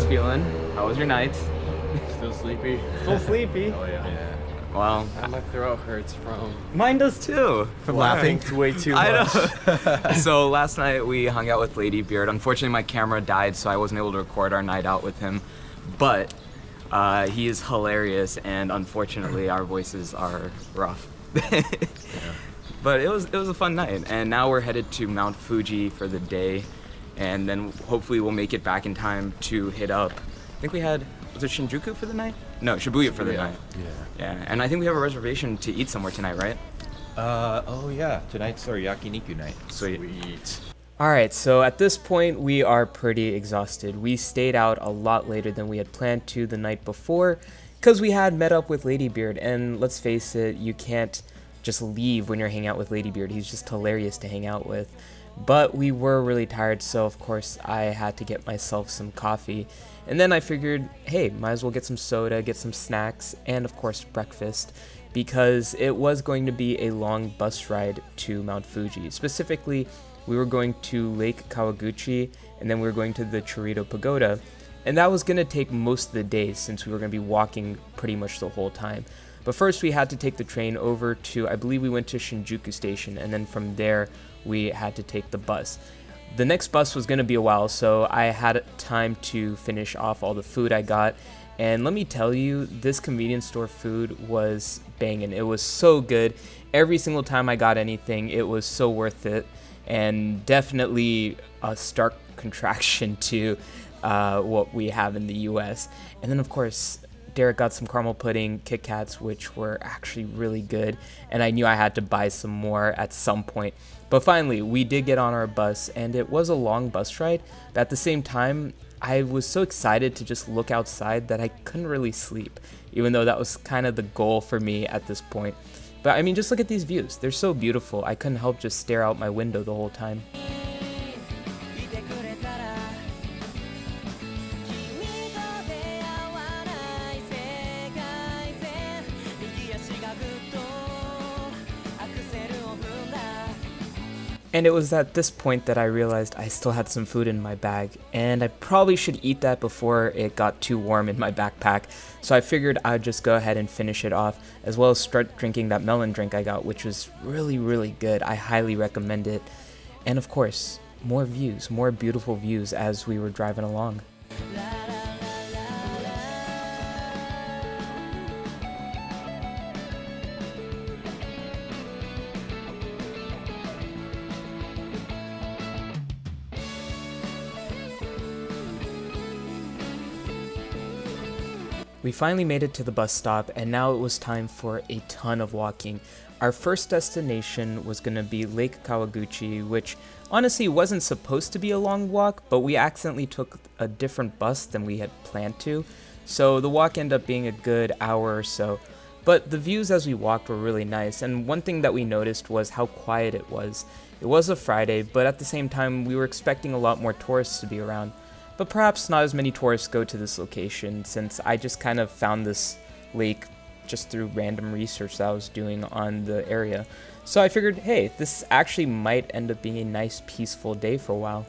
feeling? How was your night? Still sleepy? Still sleepy? Oh yeah. Well, And my throat hurts from mine does too. from laughing way too much. I know. So last night we hung out with Lady Beard. Unfortunately, my camera died, so I wasn't able to record our night out with him. But he is hilarious, and unfortunately, our voices are rough. Yeah. But it was a fun night, and now we're headed to Mount Fuji for the day, and then hopefully we'll make it back in time to hit up. I think we had, was it Shinjuku for the night? No, Shibuya for the night. Yeah, and I think we have a reservation to eat somewhere tonight, right? Oh yeah, tonight's our yakiniku night. Sweet. Alright, so at this point we are pretty exhausted. We stayed out a lot later than we had planned to the night before, because we had met up with Lady Beard, and let's face it, you can't just leave when you're hanging out with Lady Beard. He's just hilarious to hang out with. But we were really tired, so of course I had to get myself some coffee. And then I figured, hey, might as well get some soda, get some snacks, and of course breakfast, because it was going to be a long bus ride to Mount Fuji. Specifically, we were going to Lake Kawaguchi, and then we were going to the Chorito Pagoda. And that was going to take most of the day, since we were going to be walking pretty much the whole time. But first we had to take the train over to, I believe we went to Shinjuku Station, and then from there we had to take the bus. The next bus was going to be a while, so I had time to finish off all the food I got. And let me tell you, this convenience store food was banging. It was so good. Every single time I got anything, it was so worth it. And definitely a stark contraction to what we have in the US. And then of course, Derek got some caramel pudding Kit Kats, which were actually really good, and I knew I had to buy some more at some point. But finally, we did get on our bus, and it was a long bus ride, but at the same time, I was so excited to just look outside that I couldn't really sleep, even though that was kind of the goal for me at this point. But I mean, just look at these views. They're so beautiful. I couldn't help just stare out my window the whole time. And it was at this point that I realized I still had some food in my bag, and I probably should eat that before it got too warm in my backpack. So I figured I'd just go ahead and finish it off, as well as start drinking that melon drink I got, which was really, really good. I highly recommend it. And of course, more views, more beautiful views as we were driving along. We finally made it to the bus stop, and now it was time for a ton of walking. Our first destination was going to be Lake Kawaguchi, which honestly wasn't supposed to be a long walk, but we accidentally took a different bus than we had planned to, so the walk ended up being a good hour or so. But the views as we walked were really nice, and one thing that we noticed was how quiet it was. It was a Friday, but at the same time we were expecting a lot more tourists to be around. But perhaps not as many tourists go to this location, since I just kind of found this lake just through random research that I was doing on the area. So I figured, hey, this actually might end up being a nice peaceful day for a while.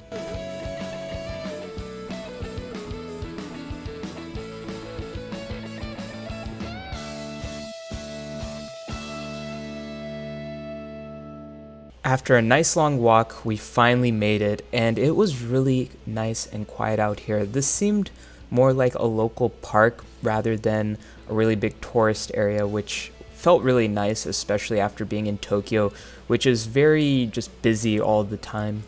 After a nice long walk, we finally made it, and it was really nice and quiet out here. This seemed more like a local park rather than a really big tourist area, which felt really nice, especially after being in Tokyo, which is very just busy all the time.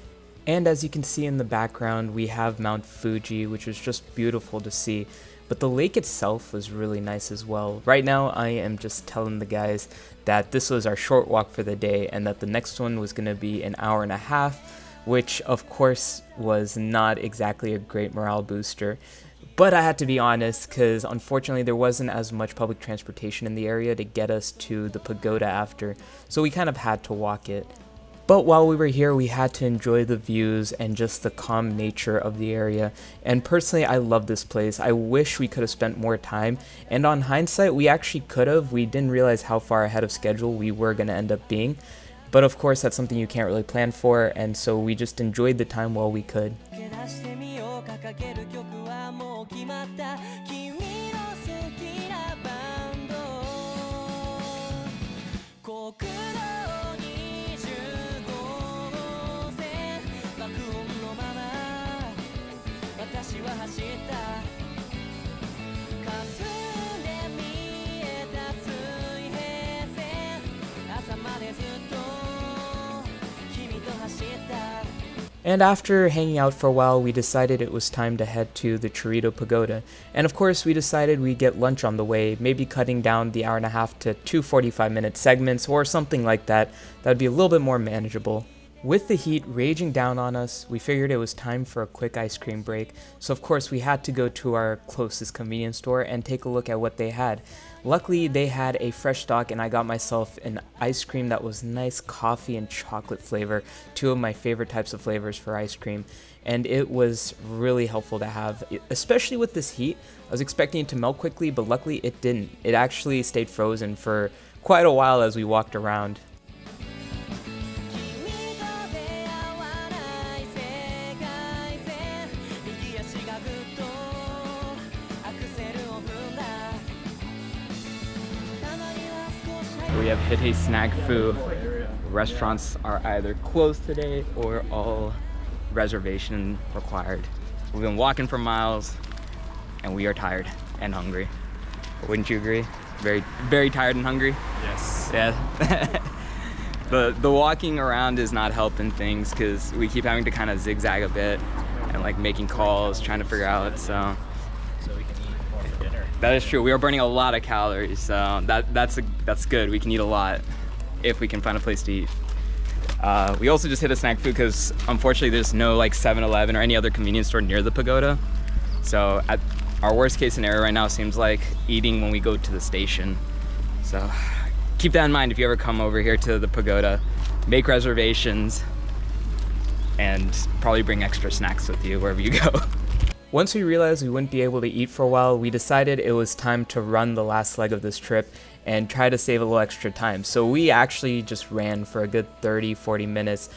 And as you can see in the background, we have Mount Fuji, which is just beautiful to see. But the lake itself was really nice as well. Right now, I am just telling the guys that this was our short walk for the day and that the next one was going to be an hour and a half, which of course was not exactly a great morale booster. But I had to be honest, because unfortunately there wasn't as much public transportation in the area to get us to the pagoda after, so we kind of had to walk it. But while we were here, we had to enjoy the views and just the calm nature of the area. And personally, I love this place. I wish we could have spent more time. And on hindsight, we actually could have. We didn't realize how far ahead of schedule we were going to end up being. But of course, that's something you can't really plan for. And so we just enjoyed the time while we could. た君の好きなバンド国道25号線爆音のまま私は走った霞んで見えた水平線朝までずっと君と走った And after hanging out for a while, we decided it was time to head to the Chorito Pagoda. And of course, we decided we'd get lunch on the way, maybe cutting down the hour and a half to 2 45-minute segments or something like that. That would be a little bit more manageable. With the heat raging down on us, we figured it was time for a quick ice cream break. So of course, we had to go to our closest convenience store and take a look at what they had. Luckily, they had a fresh stock and I got myself an ice cream that was nice coffee and chocolate flavor, two of my favorite types of flavors for ice cream. And it was really helpful to have, especially with this heat. I was expecting it to melt quickly, but luckily it didn't. It actually stayed frozen for quite a while as we walked around. We have hit a snack fu. Restaurants are either closed today or all reservation required. We've been walking for miles and we are tired and hungry. Wouldn't you agree? Very, very tired and hungry? Yes. Yeah. The walking around is not helping things because we keep having to kind of zigzag a bit and like making calls, trying to figure out, so We can eat more dinner. that is true. We are burning a lot of calories, so that's good. We can eat a lot if we can find a place to eat. We also just hit a snack food because unfortunately there's no like 7-Eleven or any other convenience store near the pagoda. So our worst case scenario right now seems like eating when we go to the station. So keep that in mind if you ever come over here to the pagoda. Make reservations and probably bring extra snacks with you wherever you go. Once we realized we wouldn't be able to eat for a while, we decided it was time to run the last leg of this trip and try to save a little extra time. So we actually just ran for a good 30-40 minutes,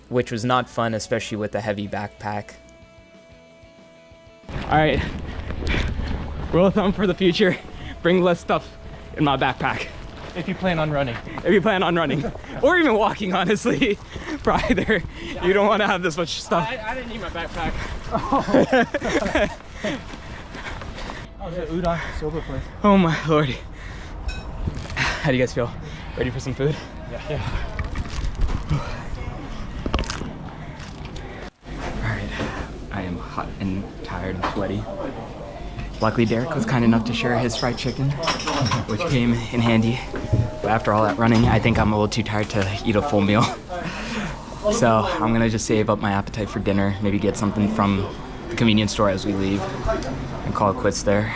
which was not fun, especially with a heavy backpack. All right, rule of thumb for the future, bring less stuff in my backpack. If you plan on running. If you plan on running, or even walking, honestly, probably there, you don't want to have this much stuff. I didn't need my backpack. Oh, the udon soba place. Oh my lordy. How do you guys feel? Ready for some food? Yeah. All right, I am hot and tired and sweaty. Luckily, Derek was kind enough to share his fried chicken, which came in handy. But after all that running, I think I'm a little too tired to eat a full meal. So I'm gonna just save up my appetite for dinner, maybe get something from the convenience store as we leave, and call it quits there.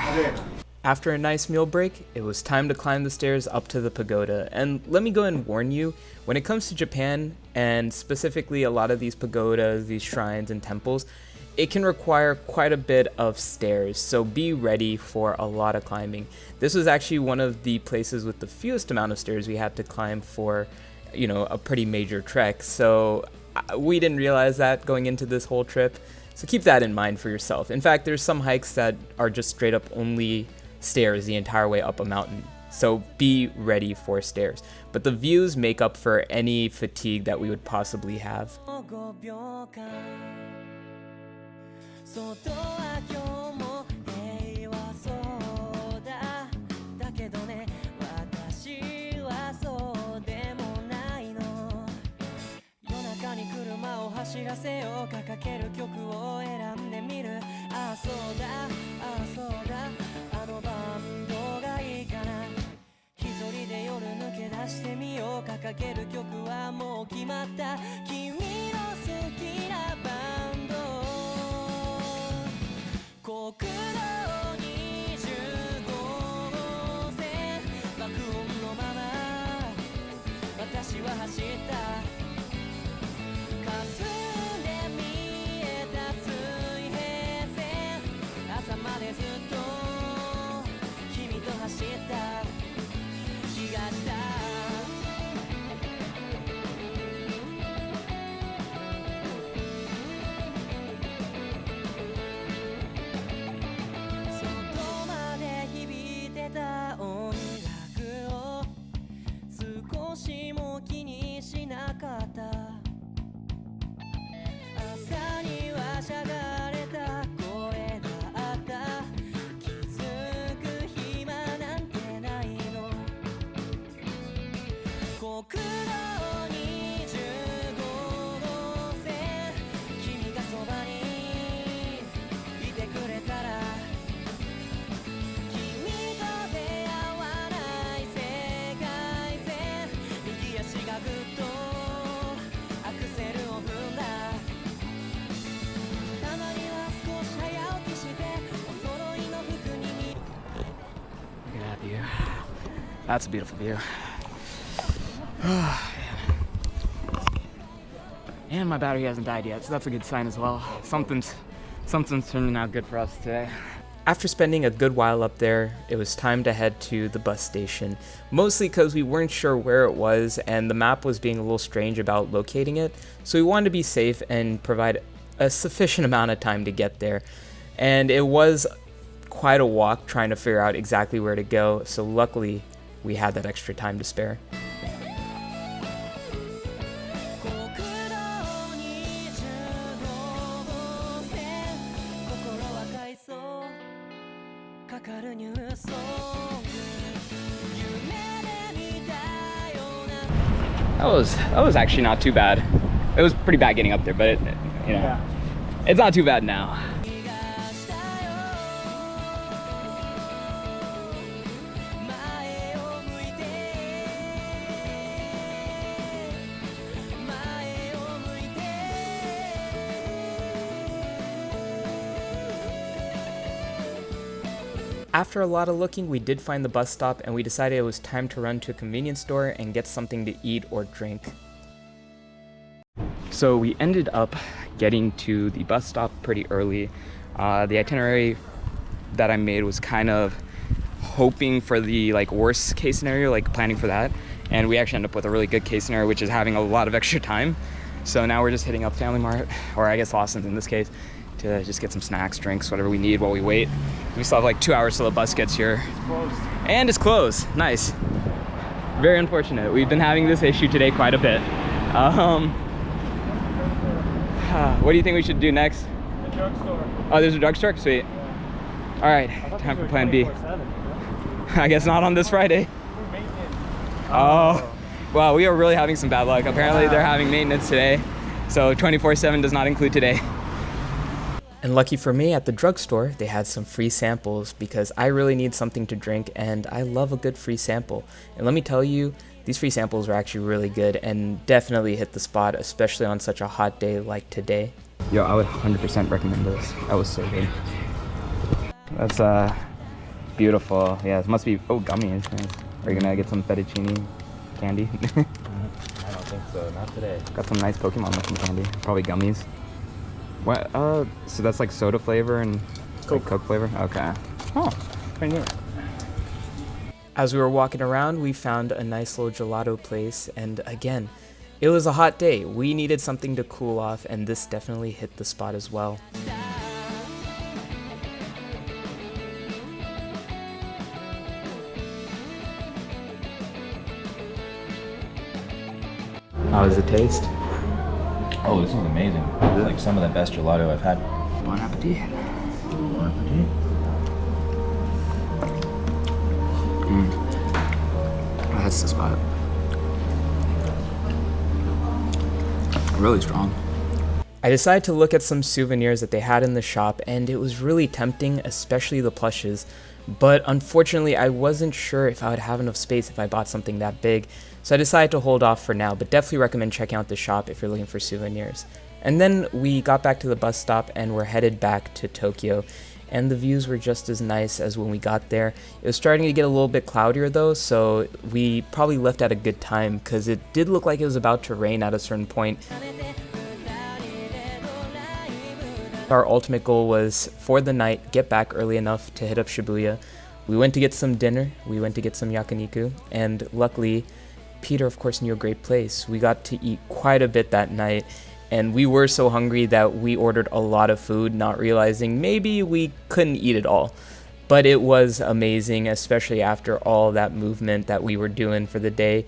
After a nice meal break, it was time to climb the stairs up to the pagoda. And let me go ahead and warn you, when it comes to Japan, and specifically a lot of these pagodas, these shrines and temples, it can require quite a bit of stairs, so be ready for a lot of climbing. This was actually one of the places with the fewest amount of stairs we had to climb for, a pretty major trek. So we didn't realize that going into this whole trip. So keep that in mind for yourself. In fact, there's some hikes that are just straight up only stairs the entire way up a mountain. So be ready for stairs. But the views make up for any fatigue that we would possibly have. 外は今日も平和そうだだけどね私はそうでもないの夜中に車を走らせようかかける曲を選んでみるああそうだああそうだあのバンドがいいかな一人で夜抜け出してみようかかける曲はもう決まった君の好きなバンド国道25号線爆音のまま私は走った霞んで見えた水平線朝までずっと君と走った気がした外 That's a beautiful view. And my battery hasn't died yet, so that's a good sign as well. Something's turning out good for us today. After spending a good while up there, it was time to head to the bus station, mostly because we weren't sure where it was and the map was being a little strange about locating it, so we wanted to be safe and provide a sufficient amount of time to get there. And it was quite a walk trying to figure out exactly where to go, so luckily we had that extra time to spare. 国道に10号線心は回想かかるニュースソング夢で見たような That was actually not too bad. It was pretty bad getting up there, but it's not too bad now. 気がしたよ前を向いて前を向いて After a lot of looking, we did find the bus stop and we decided it was time to run to a convenience store and get something to eat or drink. So we ended up getting to the bus stop pretty early. The itinerary that I made was kind of hoping for the worst case scenario, planning for that. And we actually ended up with a really good case scenario, which is having a lot of extra time. So now we're just hitting up Family Mart, or I guess Lawson's in this case, to just get some snacks, drinks, whatever we need while we wait. We still have 2 hours till the bus gets here. It's closed. And it's closed. Nice. Very unfortunate. We've been having this issue today quite a bit. What do you think we should do next? The drugstore. Oh, there's a drugstore? Sweet. Yeah. All right, I thought time these for were plan B. 24/7. I guess not on this Friday. For maintenance. Oh, well, we are really having some bad luck. Apparently Wow. they're having maintenance today. So 24/7 does not include today. And lucky for me, at the drugstore, they had some free samples because I really need something to drink and I love a good free sample. And let me tell you, these free samples are actually really good and definitely hit the spot, especially on such a hot day like today. Yo, I would 100% recommend this. That was so good. That's beautiful. Yeah, it must be, gummies. Nice. Are you gonna get some fettuccine candy? I don't think so. Not today. Got some nice Pokemon looking candy. Probably gummies. What? So that's soda flavor and Coke flavor? Okay. Oh, pretty neat. As we were walking around, we found a nice little gelato place, and again, it was a hot day. We needed something to cool off, and this definitely hit the spot as well. How does it taste? Oh, this is amazing. It's some of the best gelato I've had. Bon appetit. That's the spot. Really strong. I decided to look at some souvenirs that they had in the shop, and it was really tempting, especially the plushes. But unfortunately, I wasn't sure if I would have enough space if I bought something that big, so I decided to hold off for now, but definitely recommend checking out the shop if you're looking for souvenirs. And then we got back to the bus stop and we're headed back to Tokyo, and the views were just as nice as when we got there. It was starting to get a little bit cloudier though, so we probably left at a good time because it did look like it was about to rain at a certain point. Our ultimate goal was, for the night, get back early enough to hit up Shibuya. We went to get some dinner, we went to get some yakiniku, and luckily, Peter of course knew a great place. We got to eat quite a bit that night, and we were so hungry that we ordered a lot of food, not realizing maybe we couldn't eat it all. But it was amazing, especially after all that movement that we were doing for the day.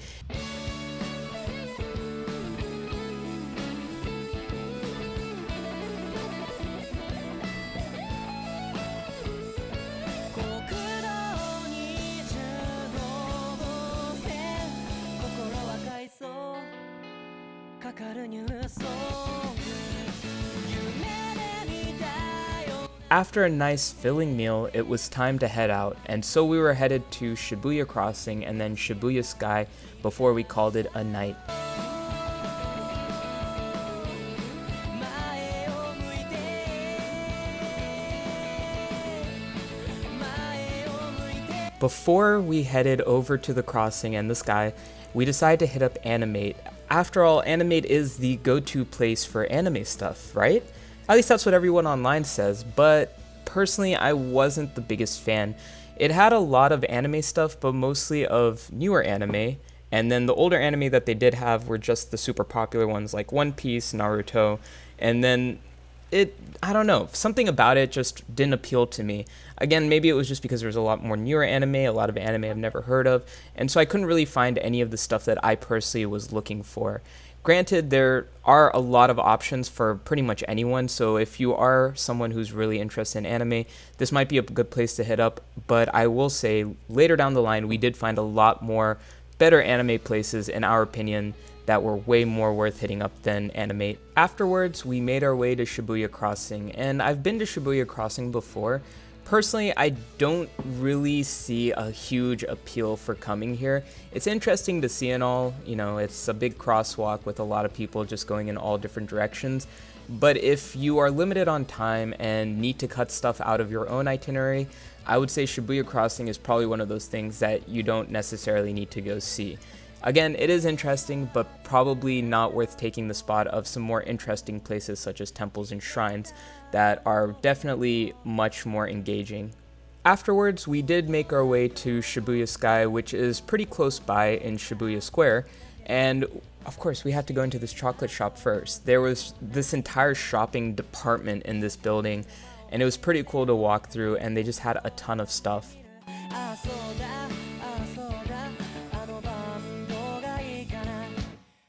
After a nice filling meal, it was time to head out, and so we were headed to Shibuya Crossing and then Shibuya Sky before we called it a night. Before we headed over to the crossing and the sky, we decided to hit up Animate. After all, Animate is the go-to place for anime stuff, right? At least that's what everyone online says, but personally I wasn't the biggest fan. It had a lot of anime stuff, but mostly of newer anime, and then the older anime that they did have were just the super popular ones like One Piece, Naruto, and then I don't know, something about it just didn't appeal to me. Again, maybe it was just because there was a lot more newer anime, a lot of anime I've never heard of, and so I couldn't really find any of the stuff that I personally was looking for. Granted, there are a lot of options for pretty much anyone, so if you are someone who's really interested in anime, this might be a good place to hit up, but I will say, later down the line, we did find a lot more better anime places, in our opinion, that were way more worth hitting up than Animate. Afterwards, we made our way to Shibuya Crossing, and I've been to Shibuya Crossing before. Personally, I don't really see a huge appeal for coming here. It's interesting to see and all, you know, it's a big crosswalk with a lot of people just going in all different directions. But if you are limited on time and need to cut stuff out of your own itinerary, I would say Shibuya Crossing is probably one of those things that you don't necessarily need to go see. Again, it is interesting, but probably not worth taking the spot of some more interesting places such as temples and shrines that are definitely much more engaging. Afterwards, we did make our way to Shibuya Sky, which is pretty close by in Shibuya Square, and of course we had to go into this chocolate shop first. There was this entire shopping department in this building, and it was pretty cool to walk through, and they just had a ton of stuff. ああそうだああそうだあのバンドがいいかな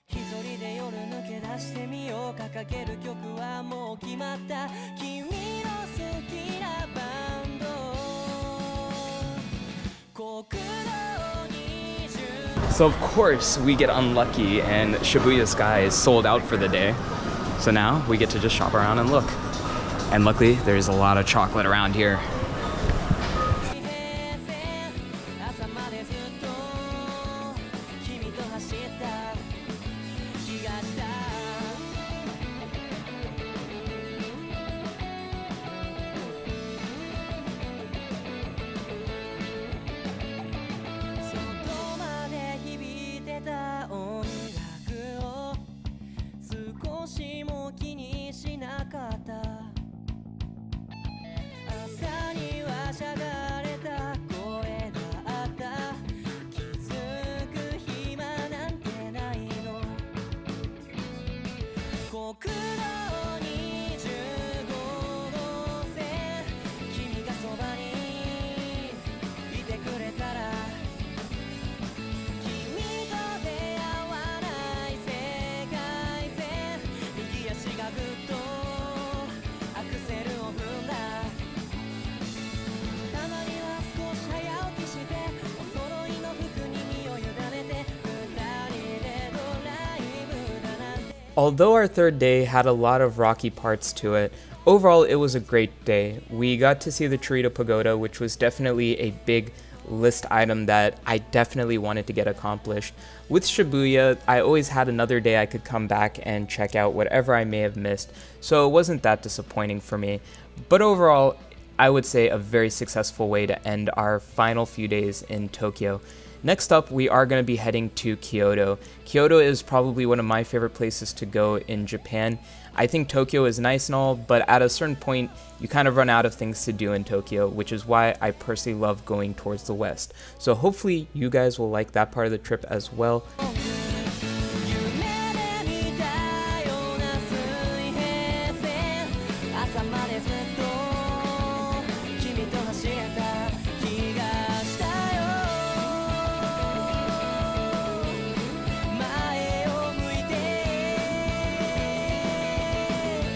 一人で夜抜け出してみよう掲げる曲はもう決まった君の好きなバンド国道20 So of course we get unlucky and Shibuya Sky is sold out for the day. So now we get to just shop around and look. And luckily there's a lot of chocolate around here. 朝までずっと君と走った気がした外まで響いてた音楽を少しも気にしなかった朝にはしゃがれた声があった気づく暇なんてないの国道25号線君がそばにいてくれたら君と出会わない世界線右足がぐっとアクセルを踏んだたまには少し早起きしてお揃いの服に身を委ねて二人でドライブだなんて Although our third day had a lot of rocky parts to it, overall it was a great day. We got to see the Chirito Pagoda, which was definitely a big list item that I definitely wanted to get accomplished. With Shibuya, I always had another day I could come back and check out whatever I may have missed, so it wasn't that disappointing for me. But overall, I would say a very successful way to end our final few days in Tokyo. Next up, we are going to be heading to Kyoto. Kyoto is probably one of my favorite places to go in Japan. I think Tokyo is nice and all, but at a certain point, you kind of run out of things to do in Tokyo, which is why I personally love going towards the west. So hopefully you guys will like that part of the trip as well.